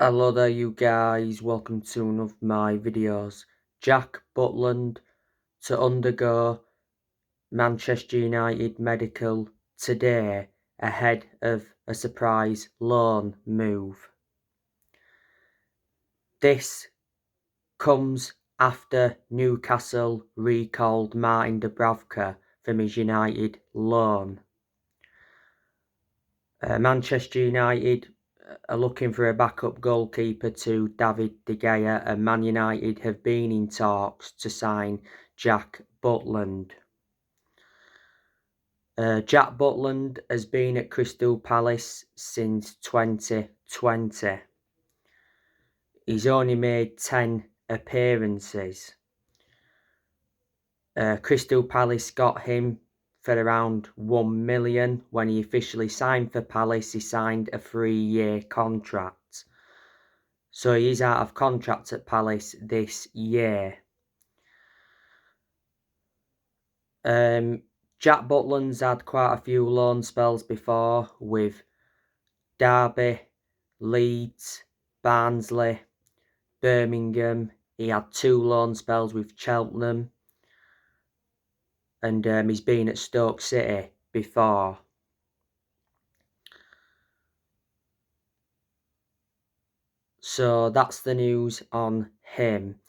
Hello there you guys, welcome to one of my videos. Jack Butland to undergo Manchester United medical today ahead of a surprise loan move. This comes after Newcastle recalled Martin Dubravka from his United loan. Manchester United are looking for a backup goalkeeper to David De Gea, and Man United have been in talks to sign Jack Butland. Jack Butland has been at Crystal Palace since 2020. He's only made 10 appearances. Crystal Palace got him for around 1 million. When he officially signed for Palace, he signed a 3-year contract. So he is out of contract at Palace this year. Jack Butland's had quite a few loan spells before with Derby, Leeds, Barnsley, Birmingham. He had 2 loan spells with Cheltenham. And he's been at Stoke City before. So that's the news on him.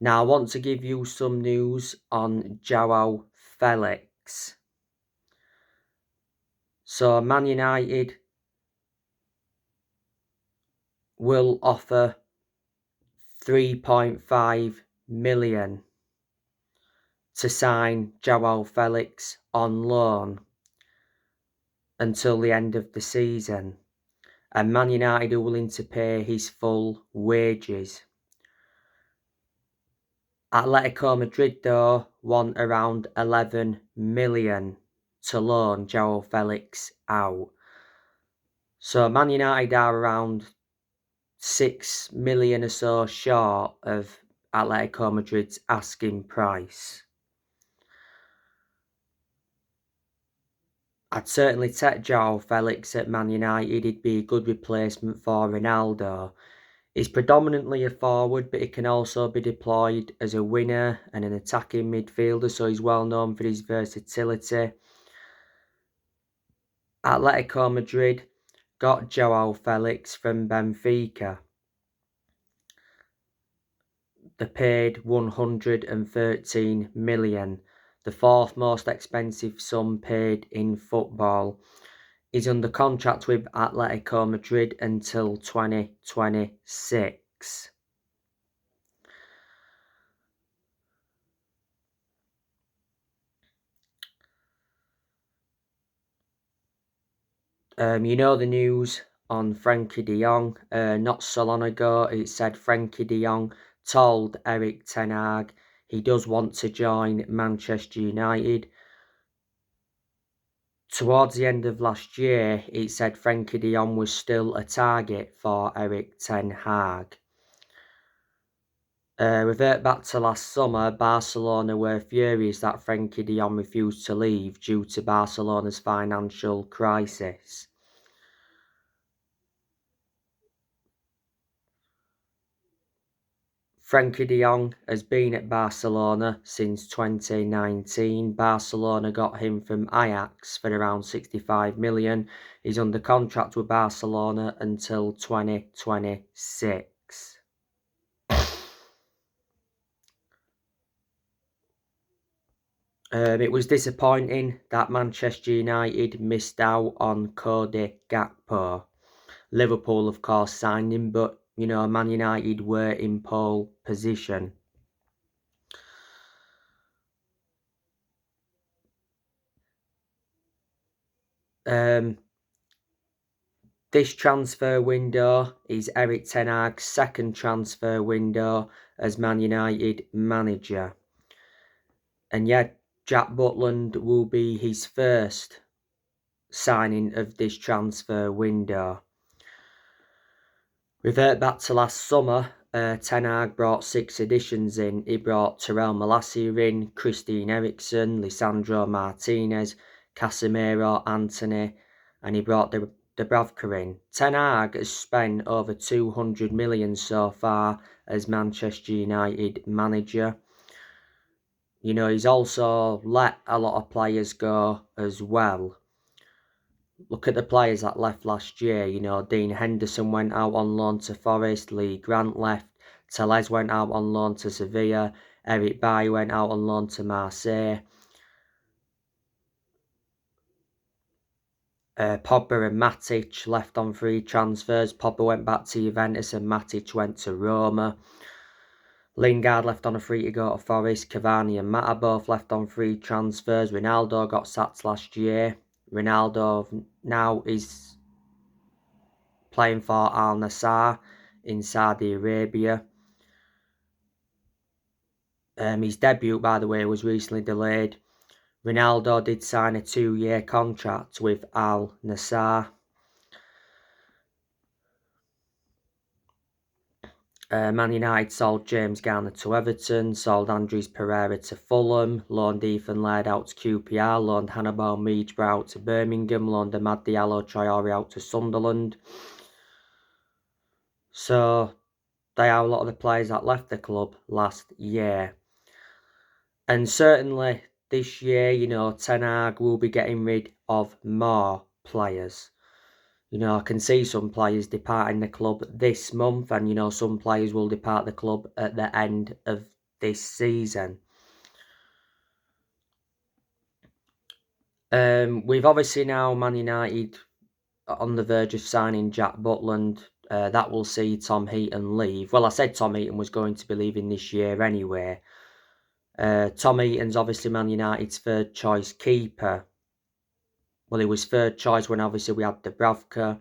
Now I want to give you some news on Joao Feliex. So Man United will offer 3.5 million to sign Joao Feliex on loan until the end of the season, and Man United are willing to pay his full wages. Atletico Madrid though want around 11 million to loan Joao Feliex out. So Man United are around 6 million or so short of Atletico Madrid's asking price. I'd certainly take Joao Feliex at Man United. He'd be a good replacement for Ronaldo. He's predominantly a forward, but he can also be deployed as a winger and an attacking midfielder, so he's well known for his versatility. Atletico Madrid got Joao Feliex from Benfica. They paid 113 million, the 4th most expensive sum paid in football. He's under contract with Atletico Madrid until 2026. You know the news on Frankie de Jong. Not so long ago, it said Frankie de Jong told Erik ten Hag he does want to join Manchester United. Towards the end of last year, it said Frankie de Jong was still a target for Erik ten Hag. Revert back to last summer, Barcelona were furious that Frankie de Jong refused to leave due to Barcelona's financial crisis. Frankie de Jong has been at Barcelona since 2019. Barcelona got him from Ajax for around 65 million. He's under contract with Barcelona until 2026. It was disappointing that Manchester United missed out on Cody Gakpo. Liverpool, of course, signed him, but, you know, Man United were in pole position. This transfer window is Erik ten Hag's 2nd transfer window as Man United manager. And yet, Jack Butland will be his 1st signing of this transfer window. Revert back to last summer, Ten Hag brought 6 additions in. He brought Terrell Malacia in, Christian Eriksen, Lisandro Martinez, Casemiro, Anthony, and he brought the Dubravka in. Ten Hag has spent over 200 million so far as Manchester United manager. You know, he's also let a lot of players go as well. Look at the players that left last year. You know, Dean Henderson went out on loan to Forest. Lee Grant left. Telles went out on loan to Sevilla. Eric Bailly went out on loan to Marseille. Pogba and Matic left on free transfers. Pogba went back to Juventus and Matic went to Roma. Lingard left on a free to go to Forest. Cavani and Mata both left on free transfers. Ronaldo got sacked last year. Ronaldo now is playing for Al Nassr in Saudi Arabia. His debut, by the way, was recently delayed. Ronaldo did sign a 2-year contract with Al Nassr. Man United sold James Garner to Everton, sold Andres Pereira to Fulham, loaned Ethan Laird out to QPR, loaned Hannibal Mejbra out to Birmingham, loaned Amad Diallo Traore out to Sunderland. So they are a lot of the players that left the club last year. And certainly this year, you know, Ten Hag will be getting rid of more players. You know, I can see some players departing the club this month, and, you know, some players will depart the club at the end of this season. We've obviously now Man United on the verge of signing Jack Butland. That will see Tom Heaton leave. Well, I said Tom Heaton was going to be leaving this year anyway. Tom Heaton's obviously Man United's third choice keeper. Well, he was third choice when obviously we had Dubravka.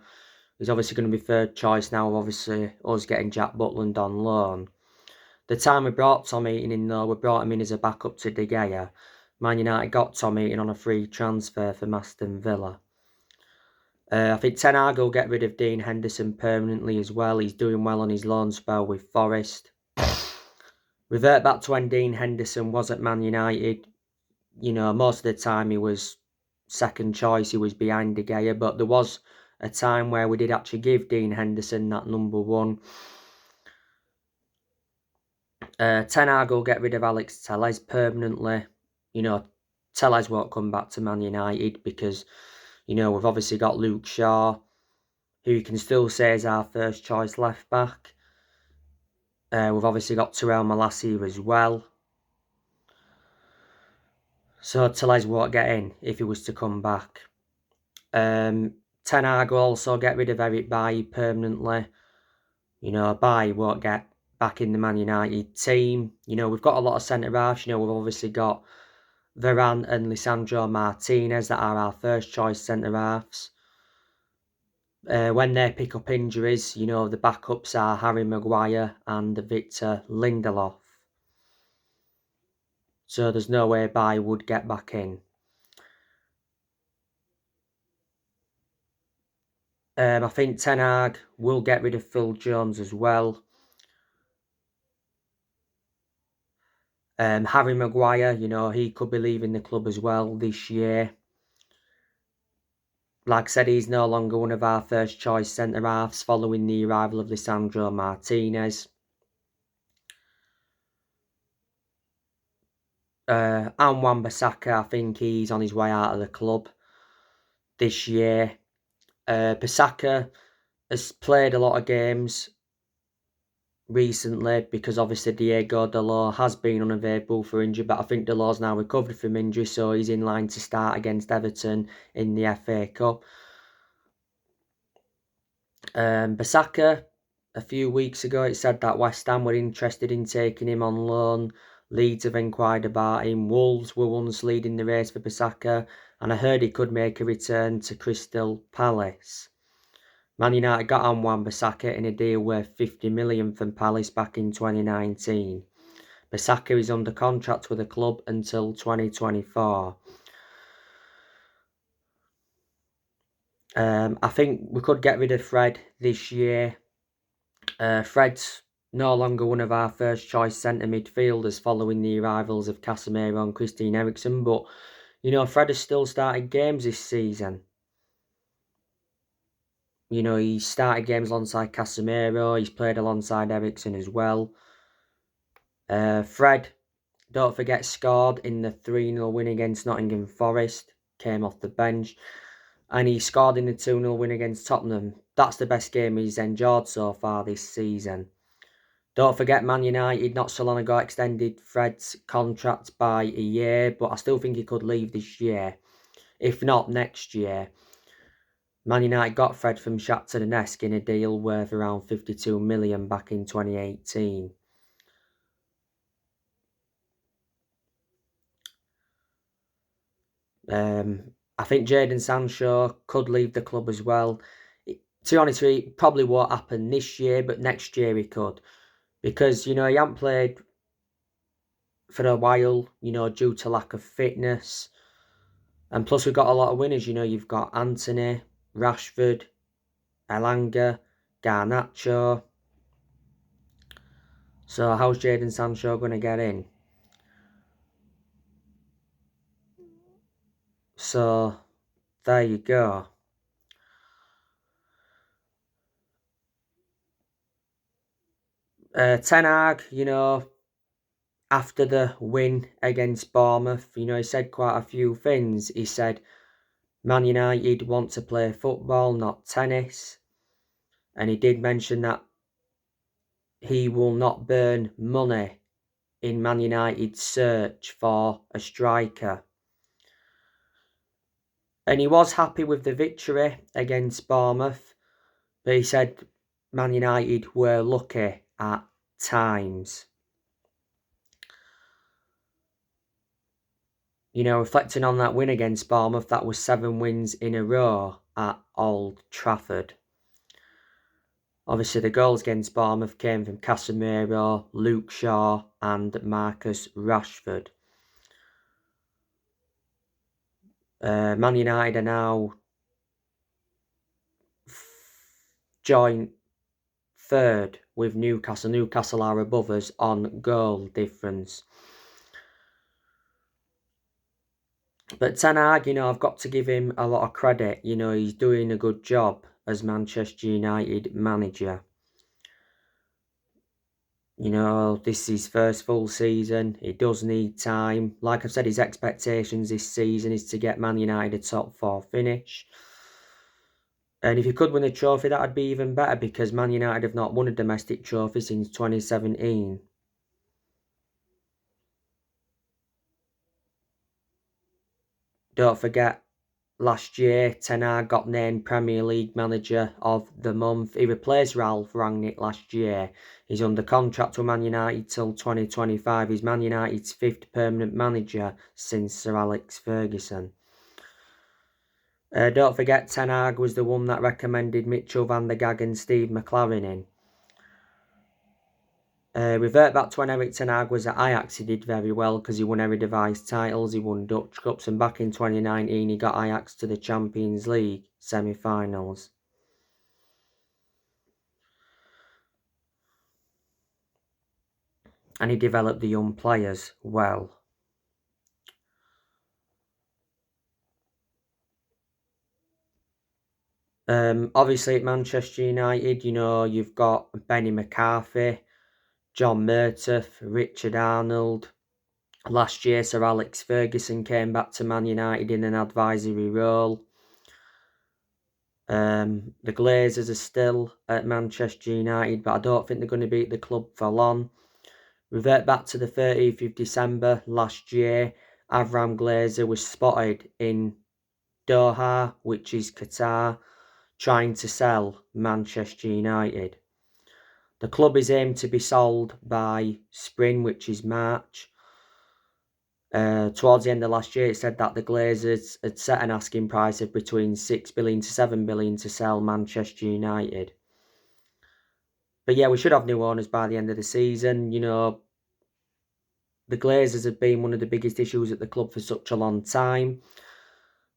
He's obviously going to be third choice now, obviously, us getting Jack Butland on loan. The time we brought Tom Heaton in, though, we brought him in as a backup to De Gea. Man United got Tom Heaton on a free transfer from Aston Villa. I think Ten Hag will get rid of Dean Henderson permanently as well. He's doing well on his loan spell with Forest. Revert back to when Dean Henderson was at Man United. You know, most of the time he was second choice. He was behind De Gea, but there was a time where we did actually give Dean Henderson that number one. Ten Hag will get rid of Alex Telles permanently. You know, Telles won't come back to Man United because, you know, we've obviously got Luke Shaw, who you can still say is our first choice left back. We've obviously got Terrell Malacia as well. So Telles won't get in if he was to come back. Ten Hag will also get rid of Eric Bailly permanently. You know, Bailly won't get back in the Man United team. You know, we've got a lot of centre-halves. You know, we've obviously got Varane and Lisandro Martinez that are our first choice centre-halves. When they pick up injuries, you know, the backups are Harry Maguire and Victor Lindelof. So there's no way Bailly would get back in. I think Ten Hag will get rid of Phil Jones as well. Harry Maguire, you know, he could be leaving the club as well this year. Like I said, he's no longer one of our first choice centre-halves following the arrival of Lisandro Martinez. Wan-Bissaka, I think he's on his way out of the club this year. Bissaka has played a lot of games recently because obviously Diego Dalot has been unavailable for injury, but I think Dalot's now recovered from injury, so he's in line to start against Everton in the FA Cup. Bissaka, a few weeks ago, it said that West Ham were interested in taking him on loan. Leeds have inquired about him. Wolves were once leading the race for Bissaka, and I heard he could make a return to Crystal Palace. Man United got on Wan-Bissaka in a deal worth 50 million from Palace back in 2019. Bissaka is under contract with the club until 2024. I think we could get rid of Fred this year. Fred's no longer one of our first choice centre midfielders following the arrivals of Casemiro and Christian Eriksen, but, you know, Fred has still started games this season. You know, he started games alongside Casemiro. He's played alongside Eriksen as well. Fred, don't forget, scored in the 3-0 win against Nottingham Forest. Came off the bench. And he scored in the 2-0 win against Tottenham. That's the best game he's enjoyed so far this season. Don't forget, Man United not so long ago extended Fred's contract by a year, but I still think he could leave this year, if not next year. Man United got Fred from Shakhtar Donetsk in a deal worth around 52 million back in 2018. I think Jadon Sancho could leave the club as well. To be honest with you, it probably won't happen this year, but next year he could. Because, you know, he hasn't played for a while, you know, due to lack of fitness. And plus we've got a lot of winners, you know, you've got Anthony, Rashford, Elanga, Garnacho. So how's Jadon Sancho going to get in? So there you go. Ten Hag, you know, after the win against Bournemouth, you know, he said quite a few things. He said Man United want to play football, not tennis. And he did mention that he will not burn money in Man United's search for a striker. And he was happy with the victory against Bournemouth, but he said Man United were lucky at times. You know, reflecting on that win against Bournemouth, that was 7 wins in a row at Old Trafford. Obviously, the goals against Bournemouth came from Casemiro, Luke Shaw and Marcus Rashford. Man United are now joint third with Newcastle. Newcastle are above us on goal difference. But Ten Hag, you know, I've got to give him a lot of credit. You know, he's doing a good job as Manchester United manager. You know, this is his first full season. He does need time. Like I've said, his expectations this season is to get Man United a top 4 finish. And if he could win a trophy, that would be even better, because Man United have not won a domestic trophy since 2017. Don't forget, last year, Ten Hag got named Premier League Manager of the Month. He replaced Ralph Rangnick last year. He's under contract with Man United till 2025. He's Man United's 5th permanent manager since Sir Alex Ferguson. Don't forget, Ten Hag was the one that recommended Mitchell van der Gaag and Steve McLaren in. Revert back to when Erik Ten Hag was at Ajax, he did very well because he won Eredivisie titles, he won Dutch Cups, and back in 2019 he got Ajax to the Champions League semi-finals. And he developed the young players well. Obviously at Manchester United, you know, you've got Benny McCarthy, John Murtough, Richard Arnold. Last year, Sir Alex Ferguson came back to Man United in an advisory role. The Glazers are still at Manchester United, but I don't think they're going to be at the club for long. Revert back to the 30th of December last year, Avram Glazer was spotted in Doha, which is Qatar, trying to sell Manchester United. The club is aimed to be sold by spring, which is March. Towards the end of last year, it said that the Glazers had set an asking price of between 6 billion to 7 billion to sell Manchester United. But yeah, we should have new owners by the end of the season. You know, the Glazers have been one of the biggest issues at the club for such a long time.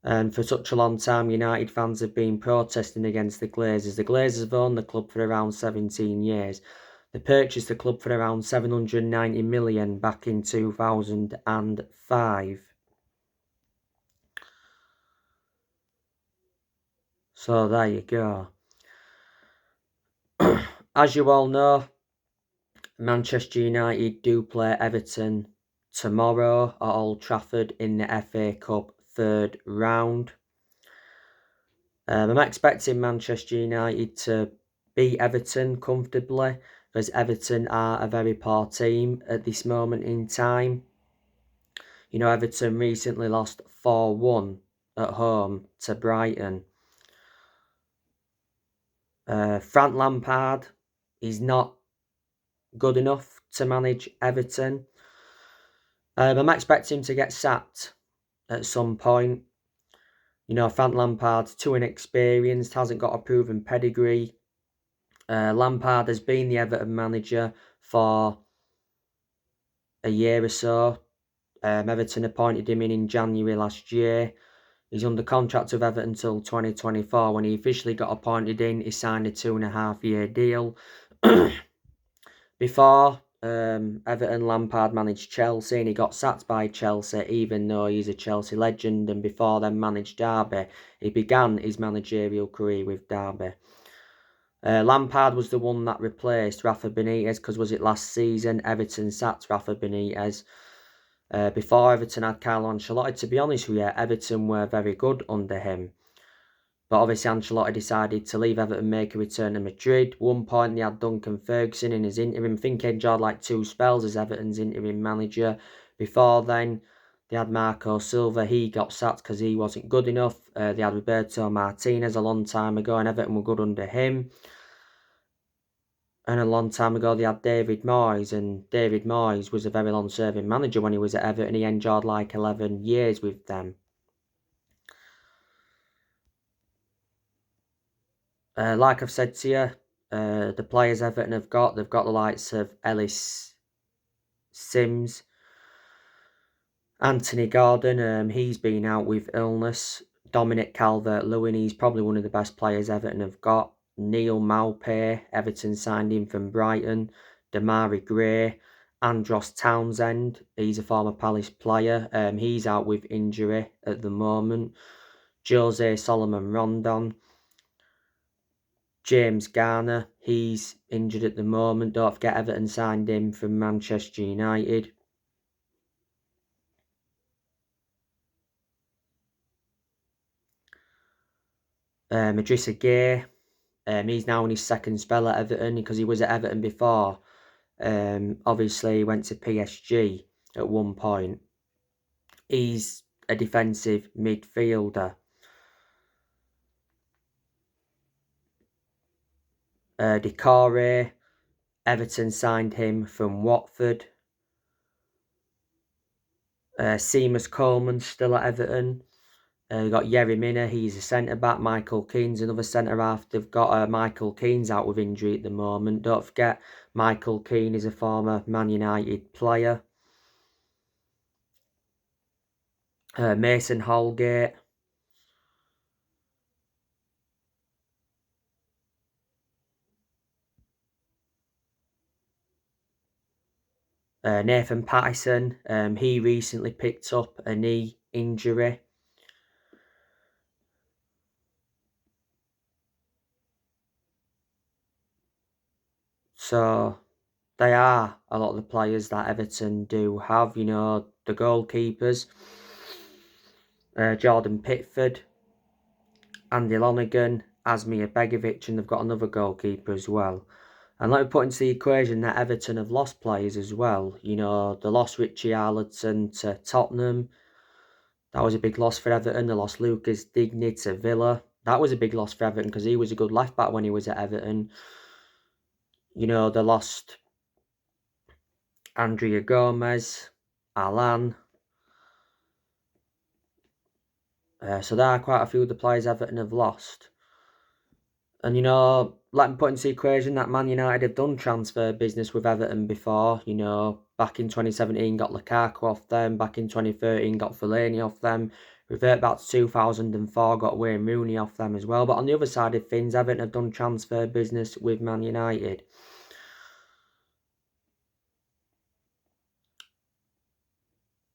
And for such a long time, United fans have been protesting against the Glazers. The Glazers have owned the club for around 17 years. They purchased the club for around 790 million back in 2005. So there you go. As you all know, Manchester United do play Everton tomorrow at Old Trafford in the FA Cup third round. I'm expecting Manchester United to beat Everton comfortably, because Everton are a very poor team at this moment in time. You know, Everton recently lost 4-1 at home to Brighton. Frank Lampard is not good enough to manage Everton. I'm expecting him to get sacked at some point. You know, Frank Lampard's too inexperienced, hasn't got a proven pedigree. Lampard has been the Everton manager for a year or so. Everton appointed him in January last year. He's under contract with Everton until 2024. When he officially got appointed in, he signed a 2.5-year deal. Before Everton, Lampard managed Chelsea and he got sacked by Chelsea, even though he's a Chelsea legend, and before then managed Derby. He began his managerial career with Derby. Lampard was the one that replaced Rafa Benitez, because was it last season Everton sacked Rafa Benitez. Before Everton had Carlo Ancelotti. To be honest with you, Everton were very good under him. But obviously Ancelotti decided to leave Everton, make a return to Madrid. One point they had Duncan Ferguson in his interim. I think he enjoyed like 2 spells as Everton's interim manager. Before then, they had Marco Silva. He got sacked because he wasn't good enough. They had Roberto Martinez a long time ago, and Everton were good under him. And a long time ago, they had David Moyes, and David Moyes was a very long-serving manager when he was at Everton. He enjoyed like 11 years with them. Like I've said to you, the players Everton have got, they've got the likes of Ellis Sims, Anthony Gordon, he's been out with illness. Dominic Calvert-Lewin, he's probably one of the best players Everton have got. Neil Maupay, Everton signed him from Brighton. Damari Gray, Andros Townsend, he's a former Palace player. He's out with injury at the moment. Jose Solomon Rondon. James Garner, he's injured at the moment. Don't forget Everton signed him from Manchester United. Idrissa Gueye, he's now in his second spell at Everton, because he was at Everton before. Obviously, he went to PSG at one point. He's a defensive midfielder. Decore, Everton signed him from Watford. Seamus Coleman's still at Everton. You've got Yerry Mina, he's a centre-back. Michael Keane's another centre-half. They've got Michael Keane's out with injury at the moment. Don't forget, Michael Keane is a former Man United player. Mason Holgate. Nathan Patterson, he recently picked up a knee injury. So, they are a lot of the players that Everton do have. You know, the goalkeepers. Jordan Pickford, Andy Lonergan, Asmir Begovic, and they've got another goalkeeper as well. And let me put into the equation that Everton have lost players as well. You know, they lost Richie Arlington to Tottenham. That was a big loss for Everton. They lost Lucas Digne to Villa. That was a big loss for Everton, because he was a good left back when he was at Everton. You know, they lost Andrea Gomez, Alan. So there are quite a few of the players Everton have lost. And, you know, let me put into the equation that Man United have done transfer business with Everton before. You know, back in 2017 got Lukaku off them. Back in 2013 got Fellaini off them. Revert back to 2004, got Wayne Rooney off them as well. But on the other side of things, Everton have done transfer business with Man United.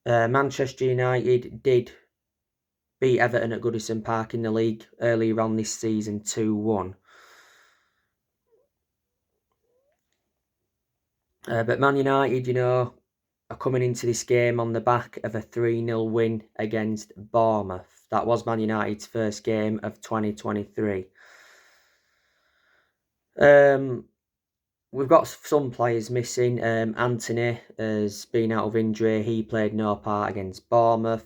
Manchester United did beat Everton at Goodison Park in the league earlier on this season 2-1. But Man United, you know, are coming into this game on the back of a 3-0 win against Bournemouth. That was Man United's first game of 2023. We've got some players missing. Anthony has been out of injury. He played no part against Bournemouth.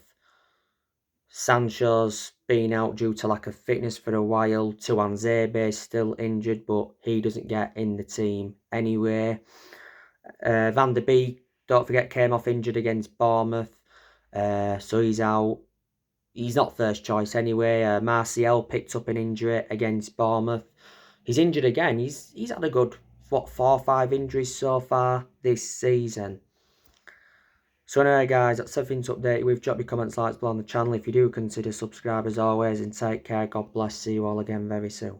Sancho's been out due to lack of fitness for a while. Tuanzebe is still injured, but he doesn't get in the team anyway. Van der Beek, don't forget, came off injured against Bournemouth. So he's out. He's not first choice anyway. Martial picked up an injury against Bournemouth. He's injured again. He's had a good, 4 or 5 injuries so far this season. So anyway, guys, that's everything to update you with. Drop your comments, likes below on the channel if you do consider subscribe as always, and take care. God bless. See you all again very soon.